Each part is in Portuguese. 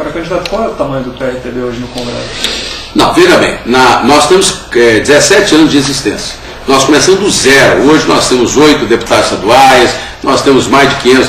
Agora, candidato, qual é o tamanho do PRTB hoje no Congresso? Não, veja bem, nós temos 17 anos de existência. Nós começamos do zero. Hoje nós temos 8 deputados estaduais, nós temos mais de 500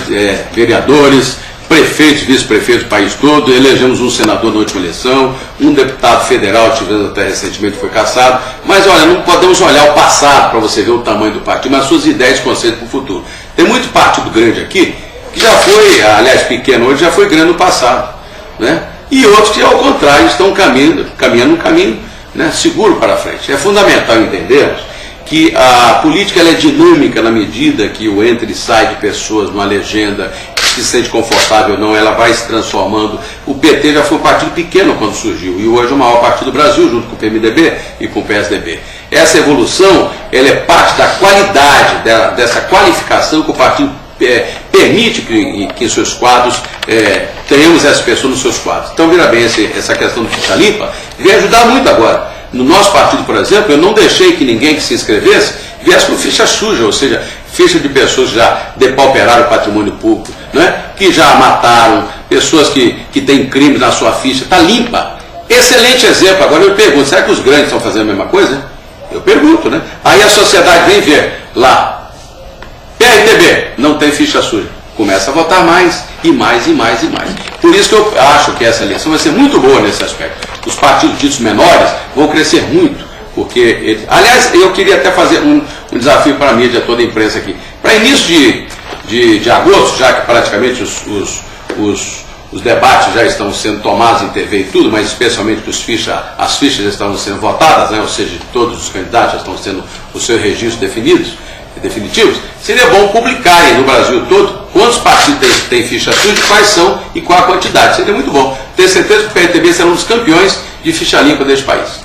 vereadores, prefeitos, vice-prefeitos do país todo, elegemos um senador na última eleição, um deputado federal, tivemos até recentemente, foi cassado. Mas olha, não podemos olhar o passado para você ver o tamanho do partido, mas suas ideias e conceitos para o futuro. Tem muito partido grande aqui, que já foi, aliás, pequeno hoje, já foi grande no passado, né? E outros que, ao contrário, estão caminhando um caminho, né, seguro para frente. É fundamental entendermos que a política ela é dinâmica na medida que o entra e sai de pessoas numa legenda, se sente confortável ou não, ela vai se transformando. O PT já foi um partido pequeno quando surgiu, e hoje é o maior partido do Brasil, junto com o PMDB e com o PSDB. Essa evolução ela é parte da qualidade, dessa qualificação que o partido permite que em seus quadros tenhamos essas pessoas nos seus quadros. Então, vira bem, essa questão do ficha limpa vem ajudar muito agora. No nosso partido, por exemplo, eu não deixei que ninguém que se inscrevesse viesse com ficha suja, ou seja, ficha de pessoas que já depauperaram o patrimônio público, né? Que já mataram, pessoas que têm crimes na sua ficha, está limpa. Excelente exemplo. Agora eu pergunto, será que os grandes estão fazendo a mesma coisa? Eu pergunto, né? Aí a sociedade vem ver lá, PRTB, não tem ficha suja. Começa a votar mais, e mais, e mais, e mais. Por isso que eu acho que essa eleição vai ser muito boa nesse aspecto. Os partidos ditos menores vão crescer muito, porque, aliás, eu queria até fazer um desafio para a mídia, toda a imprensa aqui. Para início de agosto, já que praticamente os debates já estão sendo tomados em TV e tudo, mas especialmente que as fichas já estão sendo votadas, né? Ou seja, todos os candidatos já estão tendo os seus registros definitivos, seria bom publicarem no Brasil todo quantos partidos têm ficha suja, quais são e qual a quantidade. Seria muito bom. Tenho certeza que o PRTB será um dos campeões de ficha limpa deste país.